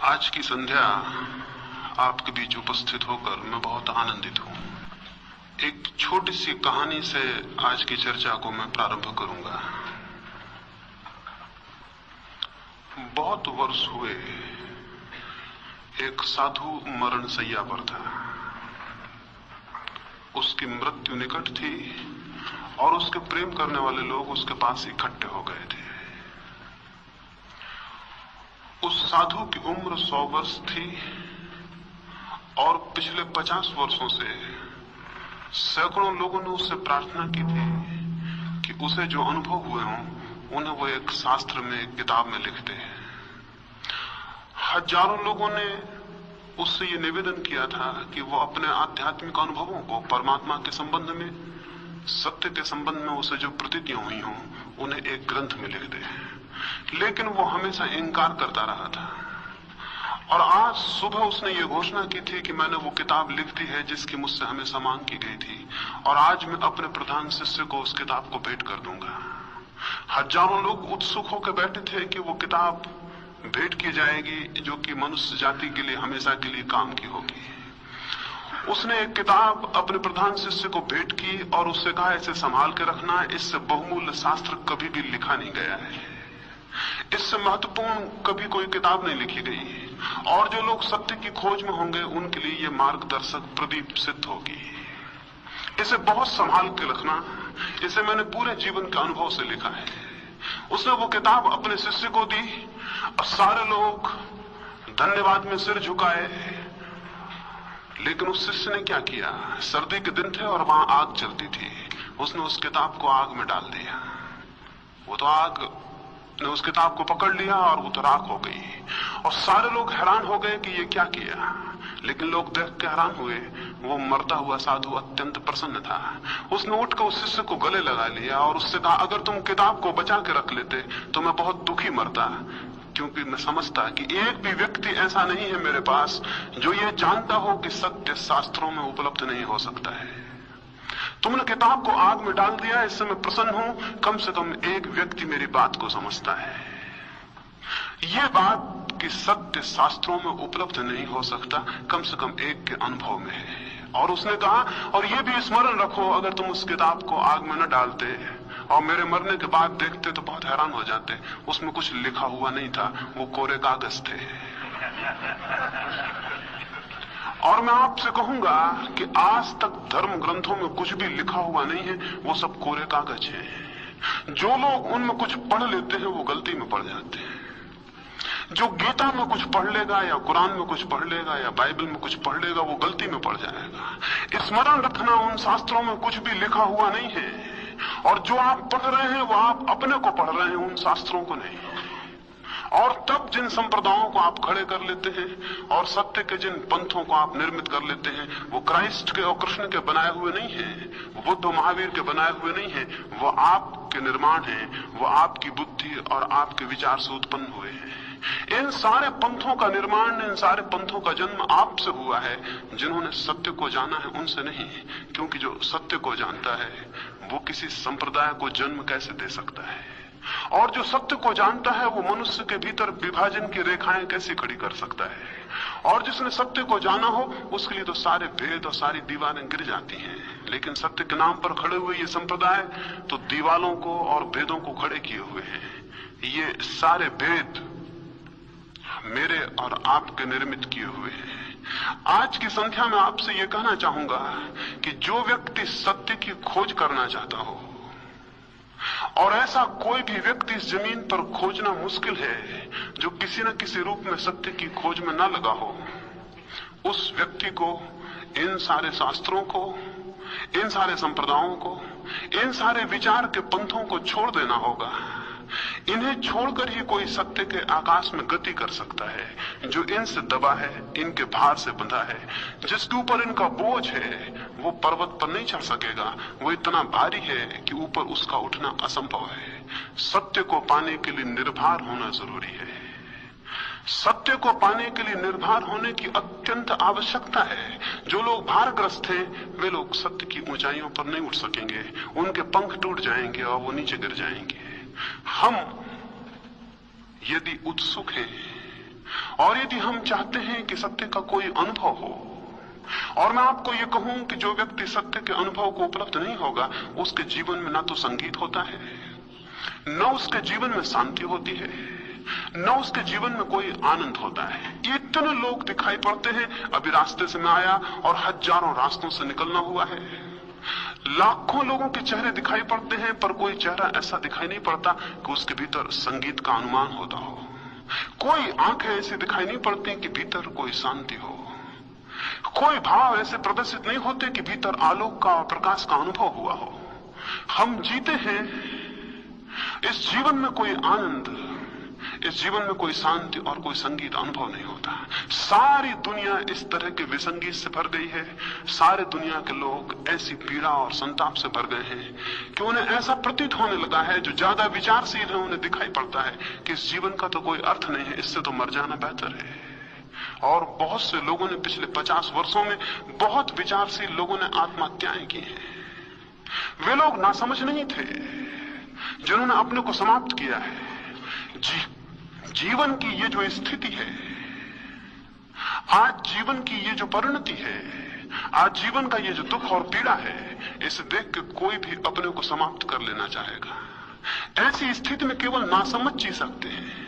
आज की संध्या आपके बीच उपस्थित होकर मैं बहुत आनंदित हूं। एक छोटी सी कहानी से आज की चर्चा को मैं प्रारंभ करूंगा। बहुत वर्ष हुए एक साधु मरण शैया पर था। उसकी मृत्यु निकट थी और उसके प्रेम करने वाले लोग उसके पास इकट्ठे हो गए थे। उस साधु की उम्र 100 वर्ष थी और पिछले 50 वर्षों से सैकड़ों लोगों ने उससे प्रार्थना की थी कि उसे जो अनुभव हुए हों उन्हें वो एक शास्त्र में, एक किताब में लिख दे। हजारों लोगों ने उससे ये निवेदन किया था कि वो अपने आध्यात्मिक अनुभवों को, परमात्मा के संबंध में, सत्य के संबंध में उसे जो प्रतीतियां हुई हों उन्हें एक ग्रंथ में लिख दे। लेकिन वो हमेशा इनकार करता रहा था। और आज सुबह उसने ये घोषणा की थी कि मैंने वो किताब लिख दी है जिसकी मुझसे हमेशा मांग की गई थी, और आज मैं अपने प्रधान शिष्य को उस किताब को भेंट कर दूंगा। हजारों लोग उत्सुक होकर बैठे थे कि वो किताब भेंट की जाएगी जो कि मनुष्य जाति के लिए हमेशा के लिए काम की होगी। उसने एक किताब अपने प्रधान शिष्य को भेंट की और उससे कहा, इसे संभाल के रखना, इससे बहुमूल्य शास्त्र कभी भी लिखा नहीं गया है, इससे महत्वपूर्ण कभी कोई किताब नहीं लिखी गई, और जो लोग सत्य की खोज में होंगे उनके लिए ये मार्गदर्शक प्रदीप सिद्ध होगी। इसे बहुत संभाल के रखना, इसे मैंने पूरे जीवन के अनुभव से लिखा है। उसने वो किताब अपने शिष्य को दी और सारे लोग धन्यवाद में सिर झुकाए। लेकिन उस शिष्य ने क्या किया? सर्दी के दिन थे और वहां आग चलती थी। उसने उस किताब को आग में डाल दिया। वो तो आग ने उस किताब को पकड़ लिया और वो तो राख हो गई। और सारे लोग हैरान हो गए कि ये क्या किया। लेकिन लोग देख के हैरान हुए। वो मरता हुआ साधु अत्यंत प्रसन्न था। उसने उठकर उस शिष्य को गले लगा लिया और उससे कहा, अगर तुम किताब को बचा के रख लेते तो मैं बहुत दुखी मरता, क्योंकि मैं समझता कि एक भी व्यक्ति ऐसा नहीं है मेरे पास जो ये जानता हो कि सत्य शास्त्रों में उपलब्ध नहीं हो सकता है। तुमने किताब को आग में डाल दिया, इससे मैं प्रसन्न हूं। कम से कम एक व्यक्ति मेरी बात को समझता है। यह बात कि सत्य शास्त्रों में उपलब्ध नहीं हो सकता, कम से कम एक के अनुभव में है। और उसने कहा, और यह भी स्मरण रखो, अगर तुम उस किताब को आग में न डालते और मेरे मरने के बाद देखते तो बहुत हैरान हो जाते। उसमें कुछ लिखा हुआ नहीं था, वो कोरे कागज थे। और मैं आपसे कहूंगा कि आज तक धर्म ग्रंथों में कुछ भी लिखा हुआ नहीं है, वो सब कोरे कागज है। जो लोग उनमें कुछ पढ़ लेते हैं वो गलती में पड़ जाते हैं। जो गीता में कुछ पढ़ लेगा या कुरान में कुछ पढ़ लेगा या बाइबल में कुछ पढ़ लेगा वो गलती में पड़ जाएगा। स्मरण रखना, उन शास्त्रों में कुछ भी लिखा हुआ नहीं है, और जो आप पढ़ रहे हैं वो आप अपने को पढ़ रहे हैं, उन शास्त्रों को नहीं। और तब जिन संप्रदायों को आप खड़े कर लेते हैं और सत्य के जिन पंथों को आप निर्मित कर लेते हैं, वो क्राइस्ट के और कृष्ण के बनाए हुए नहीं है, वो बुद्ध महावीर के बनाए हुए नहीं है, वो आपके निर्माण है, वो आपकी बुद्धि और आपके विचार से उत्पन्न हुए हैं। इन सारे पंथों का निर्माण, इन सारे पंथों का जन्म आपसे हुआ है। जिन्होंने सत्य को जाना है उनसे नहीं, क्योंकि जो सत्य को जानता है वो किसी संप्रदाय को जन्म कैसे दे सकता है, और जो सत्य को जानता है वो मनुष्य के भीतर विभाजन की रेखाएं कैसे खड़ी कर सकता है। और जिसने सत्य को जाना हो उसके लिए तो सारे भेद और सारी दीवारें गिर जाती हैं। लेकिन सत्य के नाम पर खड़े हुए ये संप्रदाय तो दीवालों को और भेदों को खड़े किए हुए हैं। ये सारे भेद मेरे और आपके निर्मित किए हुए हैं। आज की संध्या में आपसे यह कहना चाहूंगा कि जो व्यक्ति सत्य की खोज करना चाहता हो, और ऐसा कोई भी व्यक्ति इस जमीन पर खोजना मुश्किल है जो किसी न किसी रूप में सत्य की खोज में न लगा हो, उस व्यक्ति को इन सारे शास्त्रों को, इन सारे संप्रदायों को, इन सारे विचार के पंथों को छोड़ देना होगा। इन्हें छोड़कर ही कोई सत्य के आकाश में गति कर सकता है। जो इनसे दबा है, इनके भार से बंधा है, जिसके ऊपर इनका बोझ है, वो पर्वत पर नहीं चढ़ सकेगा। वो इतना भारी है कि ऊपर उसका उठना असंभव है। सत्य को पाने के लिए निर्भर होना जरूरी है। सत्य को पाने के लिए निर्भर होने की अत्यंत आवश्यकता है। जो लोग भारग्रस्त हैं वे लोग सत्य की ऊंचाइयों पर नहीं उठ सकेंगे, उनके पंख टूट जाएंगे और वो नीचे गिर जाएंगे। हम यदि उत्सुक हैं और यदि हम चाहते हैं कि सत्य का कोई अनुभव हो, और मैं आपको ये कहूं कि जो व्यक्ति सत्य के अनुभव को उपलब्ध नहीं होगा, उसके जीवन में ना तो संगीत होता है, न उसके जीवन में शांति होती है, न उसके जीवन में कोई आनंद होता है। इतने लोग दिखाई पड़ते हैं। अभी रास्ते से मैं आया और हजारों रास्तों से निकलना हुआ है। लाखों लोगों के चेहरे दिखाई पड़ते हैं, पर कोई चेहरा ऐसा दिखाई नहीं पड़ता कि उसके भीतर संगीत का अनुमान होता हो। कोई आंखें ऐसी दिखाई नहीं पड़ती कि भीतर कोई शांति हो। कोई भाव ऐसे प्रदर्शित नहीं होते कि भीतर आलोक का और प्रकाश का अनुभव हुआ हो। हम जीते हैं, इस जीवन में कोई आनंद, इस जीवन में कोई शांति और कोई संगीत अनुभव नहीं होता। सारी दुनिया इस तरह के विसंगीत से भर गई है। सारे दुनिया के लोग ऐसी पीड़ा और संताप से भर गए हैं कि उन्हें ऐसा प्रतीत होने लगा है, जो ज्यादा विचारशील है उन्हें दिखाई पड़ता है कि इस जीवन का तो कोई अर्थ नहीं है, इससे तो मर जाना बेहतर है। और बहुत से लोगों ने पिछले 50 वर्षों में, बहुत विचारशील लोगों ने आत्महत्याएं की हैं। वे लोग नासमझ नहीं थे जिन्होंने अपने को समाप्त किया है। जीवन की ये जो स्थिति है, आज जीवन की ये जो परिणति है, आज जीवन का ये जो दुख और पीड़ा है, इसे देख के कोई भी अपने को समाप्त कर लेना चाहेगा। ऐसी स्थिति में केवल नासमझ जी सकते हैं।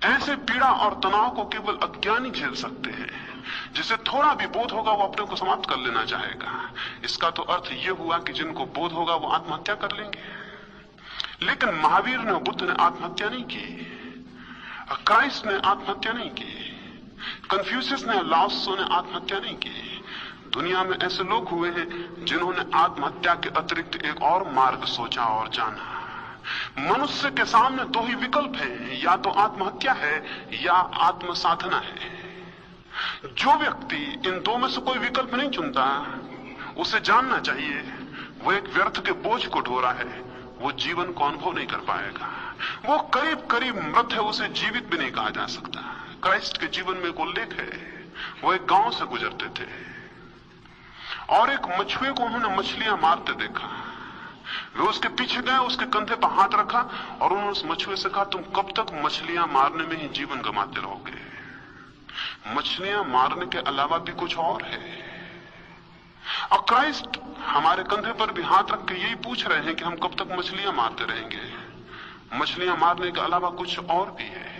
ऐसे पीड़ा और तनाव को केवल अज्ञानी झेल सकते हैं। जिसे थोड़ा भी बोध होगा वो अपने को समाप्त कर लेना चाहेगा। इसका तो अर्थ ये हुआ कि जिनको बोध होगा वो आत्महत्या कर लेंगे। लेकिन महावीर ने, बुद्ध ने आत्महत्या नहीं की, क्राइस्ट ने आत्महत्या नहीं की, कन्फ्यूशियस ने, लाओत्सो ने आत्महत्या नहीं की। दुनिया में ऐसे लोग हुए हैं जिन्होंने आत्महत्या के अतिरिक्त एक और मार्ग सोचा और जाना। मनुष्य के सामने दो ही विकल्प हैं, या तो आत्महत्या है या आत्म साधना है। जो व्यक्ति इन दो में से कोई विकल्प नहीं चुनता, उसे जानना चाहिए वो एक व्यर्थ के बोझ को ढो रहा है। वो जीवन को अनुभव नहीं कर पाएगा। वो करीब करीब मृत है, उसे जीवित भी नहीं कहा जा सकता। क्राइस्ट के जीवन में एक उल्लेख है। वो एक गांव से गुजरते थे और एक मछुए को उन्होंने मछलियां मारते देखा। वे उसके पीछे गए, उसके कंधे पर हाथ रखा और उन्होंने उस मछुए से कहा, तुम कब तक मछलियां मारने में ही जीवन गंवाते रहोगे? मछलियां मारने के अलावा भी कुछ और है। और क्राइस्ट हमारे कंधे पर भी हाथ रख के यही पूछ रहे हैं कि हम कब तक मछलियां मारते रहेंगे? मछलियां मारने के अलावा कुछ और भी है।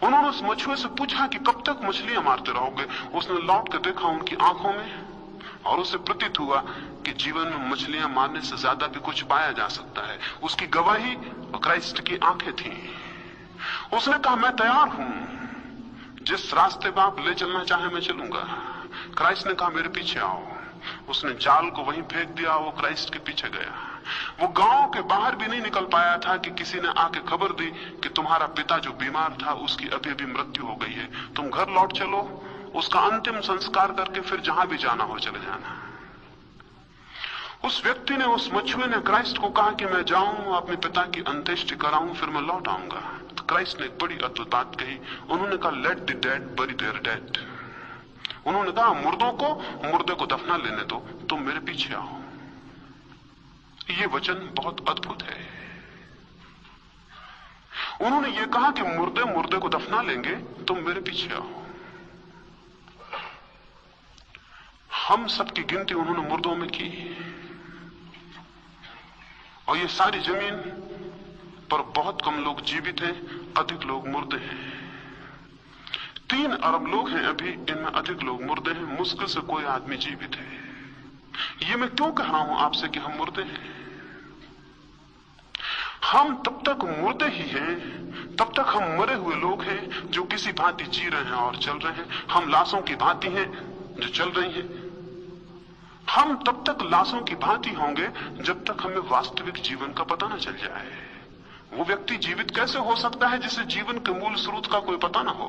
उन्होंने उस मछुए से पूछा कि कब तक मछलियां मारते रहोगे? उसने लौट कर देखा उनकी आंखों में और उसे प्रतीत हुआ कि जीवन में मछलियां मारने से ज्यादा भी कुछ पाया जा सकता है। उसकी गवाही क्राइस्ट की आंखें थी। उसने कहा, मैं तैयार हूं, जिस रास्ते पर आप ले चलना चाहे मैं चलूंगा। क्राइस्ट ने कहा, मेरे पीछे आओ। उसने जाल को वहीं फेंक दिया, वो क्राइस्ट के पीछे गया। वो गांव के बाहर भी नहीं निकल पाया था कि किसी ने आके खबर दी कि तुम्हारा पिता जो बीमार था उसकी अभी अभी मृत्यु हो गई है, तुम घर लौट चलो, उसका अंतिम संस्कार करके फिर जहां भी जाना हो चले जाना। उस व्यक्ति ने, उस मछुए ने क्राइस्ट को कहा कि मैं जाऊं, अपने पिता की अंत्येष्टि कराऊं, फिर मैं लौट आऊंगा। तो क्राइस्ट ने एक बड़ी अद्भुत बात कही। उन्होंने कहा, लेट द डेड बरी देयर डेड। उन्होंने कहा, मुर्दों को मुर्दे को दफना लेने दो, तुम मेरे पीछे आओ। ये वचन बहुत अद्भुत है। उन्होंने ये कहा कि मुर्दे मुर्दे को दफना लेंगे, तुम मेरे पीछे आओ। हम सबकी गिनती उन्होंने मुर्दों में की और ये सारी जमीन पर बहुत कम लोग जीवित हैं, अधिक लोग मुर्दे हैं। 3 अरब लोग हैं अभी, इनमें अधिक लोग मुर्दे हैं। मुश्किल से कोई आदमी जीवित है। ये मैं क्यों कह रहा हूं आपसे कि हम मुर्दे हैं? हम तब तक मुर्दे ही हैं, तब तक हम मरे हुए लोग हैं जो किसी भांति जी रहे हैं और चल रहे हैं। हम लाशों की भांति हैं जो चल रही हैं। हम तब तक लाशों की भांति होंगे जब तक हमें वास्तविक जीवन का पता न चल जाए। वो व्यक्ति जीवित कैसे हो सकता है जिसे जीवन के मूल स्रोत का कोई पता ना हो?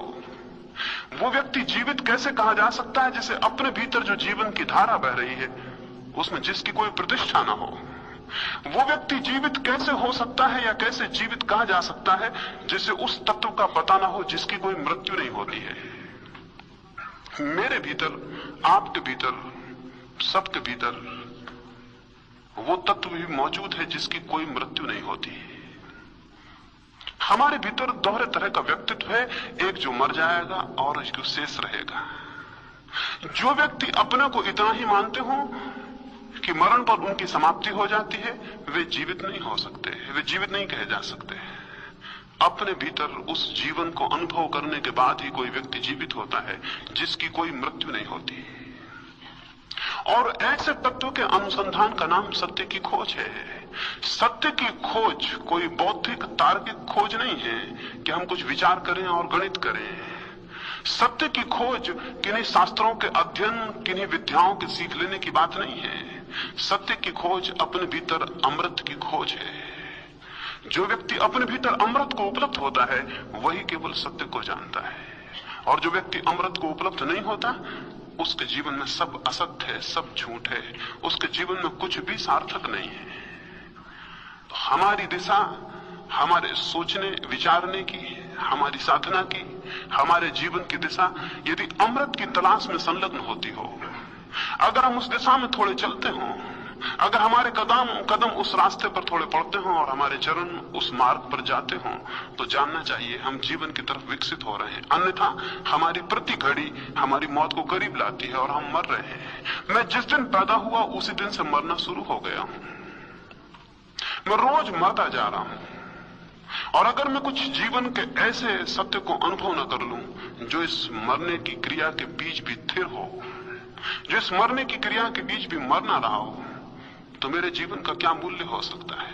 वो व्यक्ति जीवित कैसे कहा जा सकता है जिसे अपने भीतर जो जीवन की धारा बह रही है उसमें जिसकी कोई प्रतिष्ठा ना हो? वो व्यक्ति जीवित कैसे हो सकता है या कैसे जीवित कहा जा सकता है जिसे उस तत्व का पता ना हो जिसकी कोई मृत्यु नहीं होती है? मेरे भीतर, आपके भीतर, सबके भीतर वो तत्व भी मौजूद है जिसकी कोई मृत्यु नहीं होती। हमारे भीतर दोहरे तरह का व्यक्तित्व है, एक जो मर जाएगा और एक जो शेष रहेगा। जो व्यक्ति अपने को इतना ही मानते हो कि मरण पर उनकी समाप्ति हो जाती है, वे जीवित नहीं हो सकते, वे जीवित नहीं कहे जा सकते। अपने भीतर उस जीवन को अनुभव करने के बाद ही कोई व्यक्ति जीवित होता है, जिसकी कोई मृत्यु नहीं होती। और ऐसे तत्व के अनुसंधान का नाम सत्य की खोज है। सत्य की खोज कोई बौद्धिक तार्किक खोज नहीं है कि हम कुछ विचार करें और गणित करें। सत्य की खोज किन्हीं शास्त्रों के अध्ययन, किन्हीं विद्याओं के सीख लेने की बात नहीं है। सत्य की खोज अपने भीतर अमृत की खोज है। जो व्यक्ति अपने भीतर अमृत को उपलब्ध होता है, वही केवल सत्य को जानता है। और जो व्यक्ति अमृत को उपलब्ध नहीं होता, उसके जीवन में सब असत्य है, सब झूठ है, उसके जीवन में कुछ भी सार्थक नहीं है। तो हमारी दिशा हमारे सोचने विचारने की, हमारी साधना की, हमारे जीवन की दिशा यदि अमृत की तलाश में संलग्न होती हो, अगर हम उस दिशा में थोड़े चलते हों, अगर हमारे कदम उस रास्ते पर थोड़े पड़ते हों और हमारे चरण उस मार्ग पर जाते हों, तो जानना चाहिए हम जीवन की तरफ विकसित हो रहे हैं। अन्यथा हमारी प्रति घड़ी हमारी मौत को करीब लाती है और हम मर रहे हैं। मैं जिस दिन पैदा हुआ उसी दिन से मरना शुरू हो गया हूं। मैं रोज मरता जा रहा हूं। और अगर मैं कुछ जीवन के ऐसे सत्य को अनुभव न कर लूं जो इस मरने की क्रिया के बीच भी स्थिर हो, जो इस मरने की क्रिया के बीच भी मर ना रहा हो, तो मेरे जीवन का क्या मूल्य हो सकता है,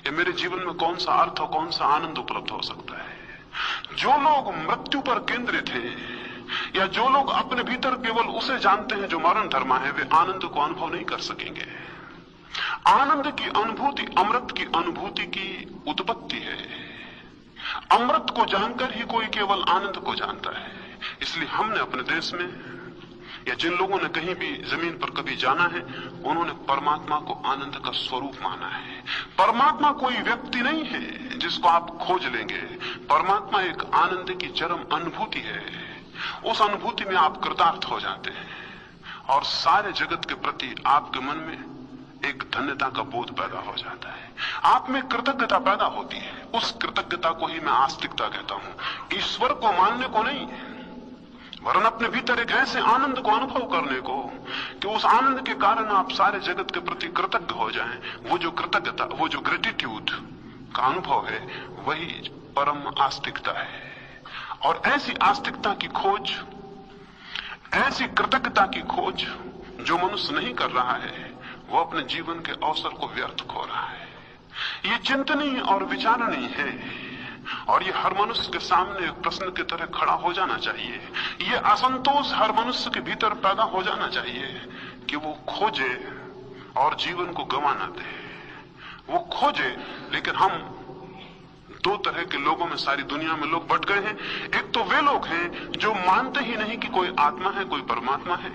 या मेरे जीवन में कौन सा अर्थ और कौन सा आनंद उपलब्ध हो सकता है। जो लोग मृत्यु पर केंद्रित हैं, या जो लोग अपने भीतर केवल उसे जानते हैं जो मरण धर्मा है, वे आनंद को अनुभव नहीं कर सकेंगे। आनंद की अनुभूति अमृत की अनुभूति की उत्पत्ति है। अमृत को जानकर ही कोई केवल आनंद को जानता है। इसलिए हमने अपने देश में, या जिन लोगों ने कहीं भी जमीन पर कभी जाना है, उन्होंने परमात्मा को आनंद का स्वरूप माना है। परमात्मा कोई व्यक्ति नहीं है जिसको आप खोज लेंगे। परमात्मा एक आनंद की चरम अनुभूति है। उस अनुभूति में आप कृतार्थ हो जाते हैं और सारे जगत के प्रति आपके मन में एक धन्यता का बोध पैदा हो जाता है। आप में कृतज्ञता पैदा होती है। उस कृतज्ञता को ही मैं आस्तिकता कहता हूं, ईश्वर को मानने को नहीं, वरन अपने भीतर एक ऐसे आनंद को अनुभव करने को कि उस आनंद के कारण आप सारे जगत के प्रति कृतज्ञ हो जाएं। वो जो कृतज्ञता, वो जो ग्रेटिट्यूड का अनुभव है, वही परम आस्तिकता है। और ऐसी आस्तिकता की खोज, ऐसी कृतज्ञता की खोज जो मनुष्य नहीं कर रहा है, वो अपने जीवन के अवसर को व्यर्थ खो रहा है। ये चिंतनीय और विचारणीय है, और ये हर मनुष्य के सामने एक प्रश्न की तरह खड़ा हो जाना चाहिए। ये असंतोष हर मनुष्य के भीतर पैदा हो जाना चाहिए कि वो खोजे और जीवन को गंवा ना दे। वो खोजे, लेकिन हम दो तरह के लोगों में सारी दुनिया में लोग बंट गए हैं। एक तो वे लोग हैं जो मानते ही नहीं कि कोई आत्मा है, कोई परमात्मा है।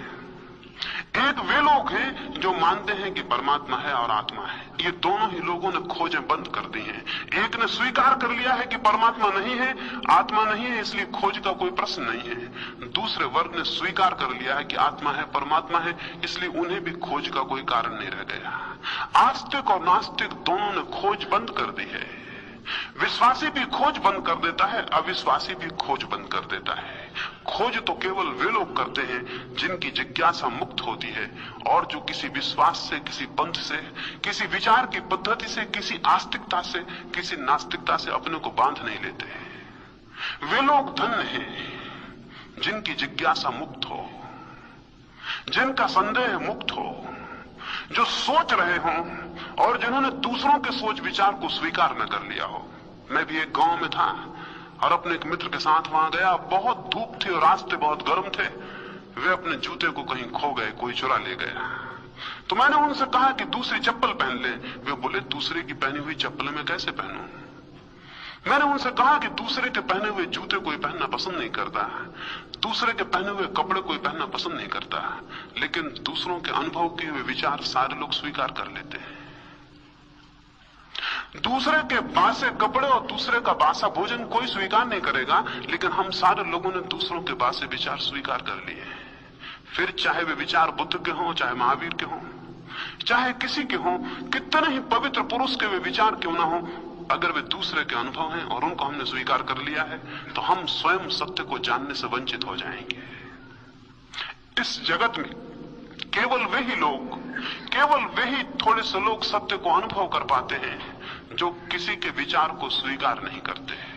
एक वे लोग हैं जो मानते हैं कि परमात्मा है और आत्मा है। ये दोनों ही लोगों ने खोजें बंद कर दी हैं। एक ने स्वीकार कर लिया है कि परमात्मा नहीं है, आत्मा नहीं है, इसलिए खोज का कोई प्रश्न नहीं है। दूसरे वर्ग ने स्वीकार कर लिया है कि आत्मा है, परमात्मा है, इसलिए उन्हें भी खोज का कोई कारण नहीं रह गया। आस्तिक और नास्तिक दोनों ने खोज बंद कर दी है। विश्वासी भी खोज बंद कर देता है, अविश्वासी भी खोज बंद कर देता है। खोज तो केवल वे लोग करते हैं जिनकी जिज्ञासा मुक्त होती है और जो किसी विश्वास से, किसी पंथ से, किसी विचार की पद्धति से, किसी आस्तिकता से, किसी नास्तिकता से अपने को बांध नहीं लेते। वे लोग धन्य हैं जिनकी जिज्ञासा मुक्त हो, जिनका संदेह मुक्त हो, जो सोच रहे हों और जिन्होंने दूसरों के सोच विचार को स्वीकार न कर लिया हो। मैं भी एक गांव में था और अपने एक मित्र के साथ वहां गया। बहुत धूप थी और रास्ते बहुत गर्म थे। वे अपने जूते को कहीं खो गए, कोई चुरा ले गया। तो मैंने उनसे कहा कि दूसरी चप्पल पहन ले। वे बोले दूसरे की पहनी हुई चप्पल मैं कैसे पहनूं? मैंने उनसे कहा कि दूसरे के पहने हुए जूते कोई पहनना पसंद नहीं करता, दूसरे के पहने हुए कपड़े कोई पहनना पसंद नहीं करता, लेकिन दूसरों के अनुभव किए हुए विचार सारे लोग स्वीकार कर लेते हैं। दूसरे के बासे कपड़े और दूसरे का बासा भोजन कोई स्वीकार नहीं करेगा, लेकिन हम सारे लोगों ने दूसरों के बासे विचार स्वीकार कर लिए। फिर चाहे वे विचार बुद्ध के हों, चाहे महावीर के हों, चाहे किसी के हों, कितने ही पवित्र पुरुष के वे विचार क्यों ना हो, अगर वे दूसरे के अनुभव हैं और उनको हमने स्वीकार कर लिया है, तो हम स्वयं सत्य को जानने से वंचित हो जाएंगे। इस जगत में केवल वे ही थोड़े से लोग सत्य को अनुभव कर पाते हैं जो किसी के विचार को स्वीकार नहीं करते।